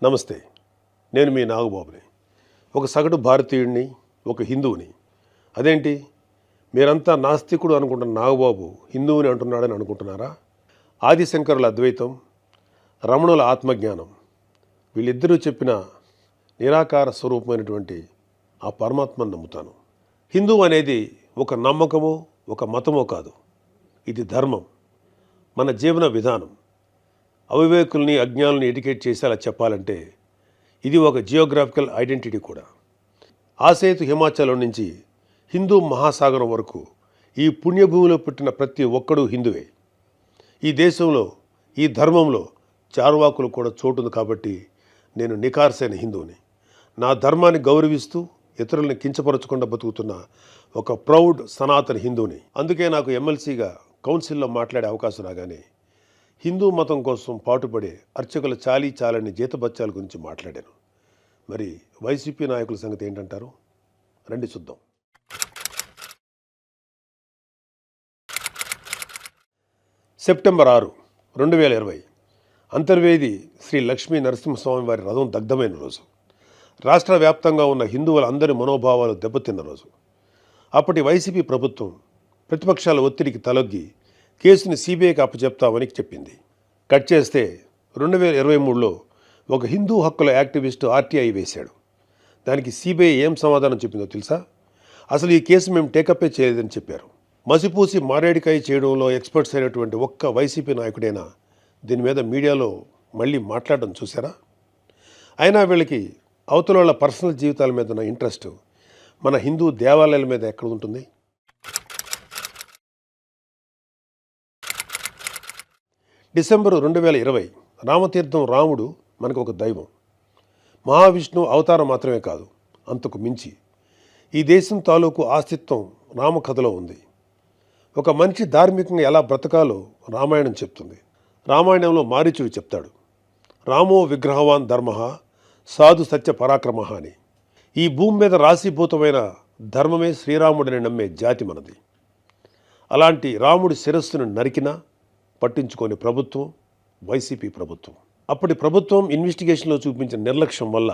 నమస్తే, నేను మీ నాగబాబుని. ఒక సగటు భారతీయుడిని, ఒక హిందువుని. అదేంటి మీరంతా నాస్తికుడు అనుకుంటున్న నాగబాబు హిందువుని అంటున్నాడని అనుకుంటున్నారా? ఆదిశంకరుల అద్వైతం, రమణుల ఆత్మజ్ఞానం, వీళ్ళిద్దరూ చెప్పిన నిరాకార స్వరూపమైనటువంటి ఆ పరమాత్మను నమ్ముతాను. హిందువు అనేది ఒక నమ్మకమో ఒక మతమో కాదు, ఇది ధర్మం, మన జీవన విధానం. అవివేకుల్ని అజ్ఞానుల్ని ఎడ్యుకేట్ చేసేలా చెప్పాలంటే ఇది ఒక జియోగ్రాఫికల్ ఐడెంటిటీ కూడా. ఆసేతు హిమాచలం నుంచి హిందూ మహాసాగరం వరకు ఈ పుణ్యభూమిలో పుట్టిన ప్రతి ఒక్కడూ హిందువే. ఈ దేశంలో, ఈ ధర్మంలో చార్వాకులు కూడా చోటుంది. కాబట్టి నేను నికార్సైన హిందువుని. నా ధర్మాన్ని గౌరవిస్తూ ఇతరుల్ని కించపరచకుండా బతుకుతున్న ఒక ప్రౌడ్ సనాతన హిందువుని. అందుకే నాకు ఎమ్మెల్సీగా కౌన్సిల్లో మాట్లాడే అవకాశం రాగానే హిందూ మతం కోసం పాటుపడే అర్చకుల చాలని జీతబత్యాల గురించి మాట్లాడాను. మరి వైసీపీ నాయకుల సంగతి ఏంటంటారు? రండి చూద్దాం. సెప్టెంబర్ 6, 2020 అంతర్వేది శ్రీ లక్ష్మీ నరసింహస్వామి వారి రథం దగ్ధమైన రోజు. రాష్ట్ర వ్యాప్తంగా ఉన్న హిందువులందరి మనోభావాలు దెబ్బతిన్న రోజు. అప్పటి వైసీపీ ప్రభుత్వం ప్రతిపక్షాల ఒత్తిడికి తలొగ్గి కేసుని సిబిఐకి అప్పచెప్తామని చెప్పింది. కట్ చేస్తే 2023లో ఒక హిందూ హక్కుల యాక్టివిస్టు ఆర్టీఐ వేశాడు. దానికి సిబిఐ ఏం సమాధానం చెప్పిందో తెలుసా? అసలు ఈ కేసు మేము టేకప్పే చేయలేదని చెప్పారు. మసిపూసి మారేడికాయ చేయడంలో ఎక్స్పర్ట్స్ అయినటువంటి ఒక్క వైసీపీ నాయకుడైనా దీని మీద మీడియాలో మళ్ళీ మాట్లాడడం చూసారా? అయినా వీళ్ళకి అవతల వాళ్ళ పర్సనల్ జీవితాల మీద ఉన్న ఇంట్రెస్ట్ మన హిందూ దేవాలయాల మీద ఎక్కడ ఉంటుంది? డిసెంబర్ 2020 రామతీర్థం రాముడు మనకు ఒక దైవం. మహావిష్ణువు అవతారం మాత్రమే కాదు, అంతకు మించి ఈ దేశం తాలూకు ఆస్తిత్వం రామకథలో ఉంది. ఒక మనిషి ధార్మికంగా ఎలా బ్రతకాలో రామాయణం చెప్తుంది. రామాయణంలో మారీచుడు చెప్తాడు, రామో విగ్రహవాన్ ధర్మ సాధు సత్య పరాక్రమ అని. ఈ భూమి మీద రాశీభూతమైన ధర్మమే శ్రీరాముడిని నమ్మే జాతి మనది. అలాంటి రాముడి శిరస్సును నరికినా పట్టించుకోని ప్రభుత్వం వైసీపీ ప్రభుత్వం. అప్పటి ప్రభుత్వం ఇన్వెస్టిగేషన్లో చూపించిన నిర్లక్ష్యం వల్ల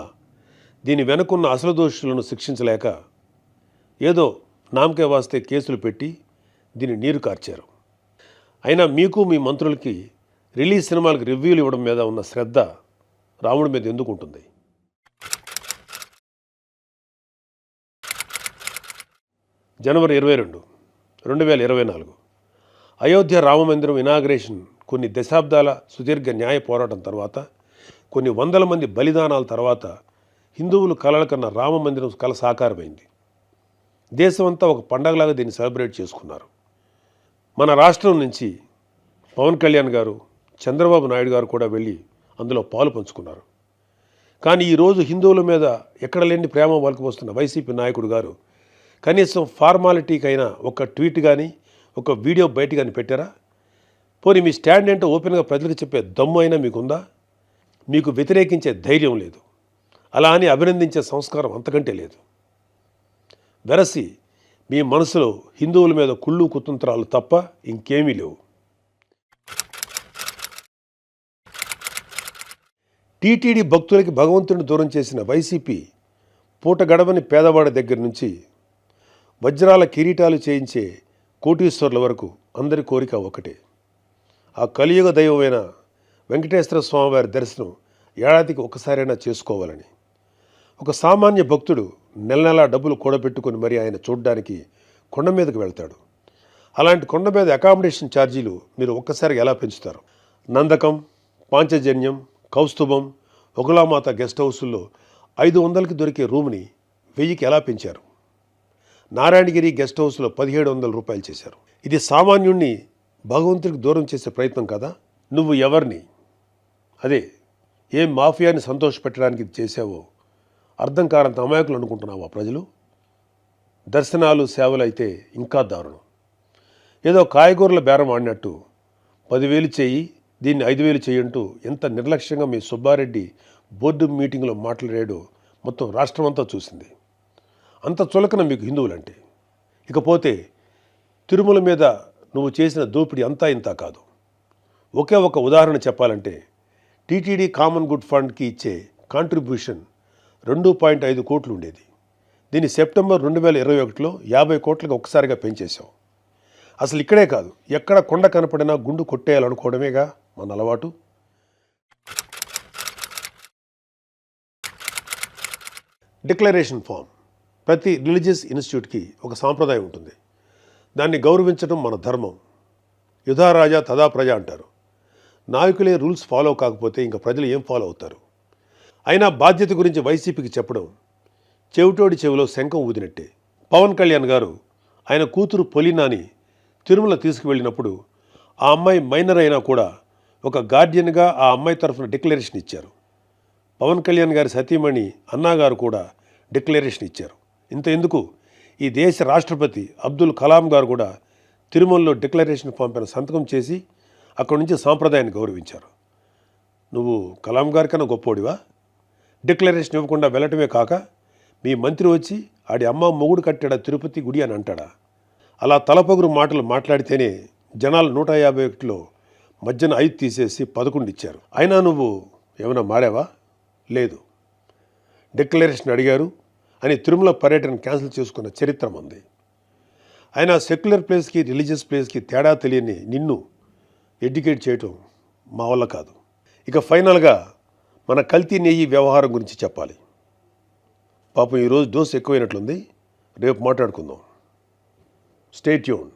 దీని వెనుకున్న అసలు దోషులను శిక్షించలేక ఏదో నామకే వాస్తే కేసులు పెట్టి దీన్ని నీరు కార్చారు. అయినా మీకు మీ మంత్రులకి రిలీజ్ సినిమాలకు రివ్యూలు ఇవ్వడం మీద ఉన్న శ్రద్ధ రాముడి మీద ఎందుకు ఉంటుంది? జనవరి 22, 2024 అయోధ్య రామమందిరం ఇనాగ్రేషన్ కొన్ని దశాబ్దాల సుదీర్ఘ న్యాయ పోరాటం తర్వాత, కొన్ని వందల మంది బలిదానాల తర్వాత హిందువులు కలల కన్నా రామమందిరం కల సాకారమైంది. దేశమంతా ఒక పండగలాగా దీన్ని సెలబ్రేట్ చేసుకున్నారు. మన రాష్ట్రం నుంచి పవన్ కళ్యాణ్ గారు, చంద్రబాబు నాయుడు గారు కూడా వెళ్ళి అందులో పాలు పంచుకున్నారు. కానీ ఈరోజు హిందువుల మీద ఎక్కడ లేని ప్రేమ వలకపోస్తున్న వైసీపీ నాయకుడు గారు కనీసం ఫార్మాలిటీకైనా ఒక ట్వీట్ కానీ ఒక వీడియో బయట కానీ పెట్టారా? పోనీ మీ స్టాండ్ ఏంటో ఓపెన్గా ప్రజలకు చెప్పే దమ్ము అయినా మీకుందా? మీకు వ్యతిరేకించే ధైర్యం లేదు. అలా అని అభినందించే సంస్కారం అంతకంటే లేదు. వెరసి మీ మనసులో హిందువుల మీద కుళ్ళు కుతంత్రాలు తప్ప ఇంకేమీ లేవు. టీటీడీ భక్తులకి భగవంతుడిని దూరం చేసిన వైసీపీ పూట గడవని పేదవాడి దగ్గర నుంచి వజ్రాల కిరీటాలు చేయించే కోటీశ్వరుల వరకు అందరి కోరిక ఒకటే, ఆ కలియుగ దైవమైన వెంకటేశ్వర స్వామివారి దర్శనం ఏడాదికి ఒకసారైనా చేసుకోవాలని. ఒక సామాన్య భక్తుడు నెల డబ్బులు కూడబెట్టుకుని మరి ఆయన చూడడానికి కొండ మీదకి వెళ్తాడు. అలాంటి కొండ మీద అకామిడేషన్ ఛార్జీలు మీరు ఒక్కసారి ఎలా పెంచుతారు? నందకం, పాంచజన్యం, కౌస్తుభం, ఒకలామాత గెస్ట్ హౌసుల్లో 500కి దొరికే రూమ్ని 1000కి ఎలా పెంచారు? నారాయణగిరి గెస్ట్ హౌస్లో 1700 రూపాయలు చేశారు. ఇది సామాన్యుణ్ణి భగవంతుడికి దూరం చేసే ప్రయత్నం కదా? నువ్వు ఎవరిని, అదే ఏం మాఫియాని సంతోషపెట్టడానికి ఇది చేసావో అర్థం కానంత అమాయకులు అనుకుంటున్నావా ప్రజలు? దర్శనాలు సేవలు అయితే ఇంకా దారుణం. ఏదో కాయగూరల బేరం ఆడినట్టు 10,000 చేయి, దీన్ని 5,000 చేయంటూ ఎంత నిర్లక్ష్యంగా మీ సుబ్బారెడ్డి బోర్డు మీటింగ్లో మాట్లాడాడో మొత్తం రాష్ట్రం అంతా చూసింది. అంత చులకన మీకు హిందువులంటే. ఇకపోతే తిరుమల మీద నువ్వు చేసిన దోపిడీ అంతా ఇంతా కాదు. ఒకే ఒక ఉదాహరణ చెప్పాలంటే టీటీడీ కామన్ గుడ్ ఫండ్కి ఇచ్చే కాంట్రిబ్యూషన్ 2.5 కోట్లు ఉండేది. దీన్ని సెప్టెంబర్ 2021లో 50 కోట్లకు ఒక్కసారిగా పెంచేశాం. అసలు ఇక్కడే కాదు, ఎక్కడ కొండ కనపడినా గుండు కొట్టేయాలనుకోవడమేగా మన అలవాటు. Declaration form. ప్రతి రిలీజియస్ ఇన్స్టిట్యూట్కి ఒక సాంప్రదాయం ఉంటుంది. దాన్ని గౌరవించడం మన ధర్మం. యుధా రాజా తదా ప్రజ అంటారు. నాయకులే రూల్స్ ఫాలో కాకపోతే ఇంకా ప్రజలు ఏం ఫాలో అవుతారు? అయినా బాధ్యత గురించి వైసీపీకి చెప్పడం చెవిటోడి చెవిలో శంఖం ఊదినట్టే. పవన్ కళ్యాణ్ గారు ఆయన కూతురు పొలినాని తిరుమల తీసుకువెళ్ళినప్పుడు ఆ అమ్మాయి మైనర్ అయినా కూడా ఒక గార్డియన్గా ఆ అమ్మాయి తరఫున డిక్లరేషన్ ఇచ్చారు. పవన్ కళ్యాణ్ గారి సతీమణి అన్నాగారు కూడా డిక్లరేషన్ ఇచ్చారు. ఇంత ఎందుకు, ఈ దేశ రాష్ట్రపతి అబ్దుల్ కలాం గారు కూడా తిరుమలలో డిక్లరేషన్ ఫామ్ పైన సంతకం చేసి అక్కడి నుంచి సాంప్రదాయాన్ని గౌరవించారు. నువ్వు కలాం గారి కన్నా గొప్పోడివా? డిక్లరేషన్ ఇవ్వకుండా వెళ్ళటమే కాక మీ మంత్రి వచ్చి ఆడి అమ్మ మొగుడు కట్టాడా తిరుపతి గుడి అని అంటాడా? అలా తలపొగురు మాటలు మాట్లాడితేనే జనాలు 151లో మధ్యన 5 తీసేసి 11 ఇచ్చారు. అయినా నువ్వు ఏమైనా మారావా? లేదు. డిక్లరేషన్ అడిగారు అని తిరుమల పర్యటన క్యాన్సిల్ చేసుకున్న చరిత్ర ఉంది. అయినా సెక్యులర్ ప్లేస్కి రిలీజియస్ ప్లేస్కి తేడా తెలియని నిన్ను ఎడ్యుకేట్ చేయటం మా వల్ల కాదు. ఇక ఫైనల్గా మన కల్తీ నెయ్యి వ్యవహారం గురించి చెప్పాలి. పాపం ఈరోజు డోస్ ఎక్కువైనట్లుంది. రేపు మాట్లాడుకుందాం. Stay tune.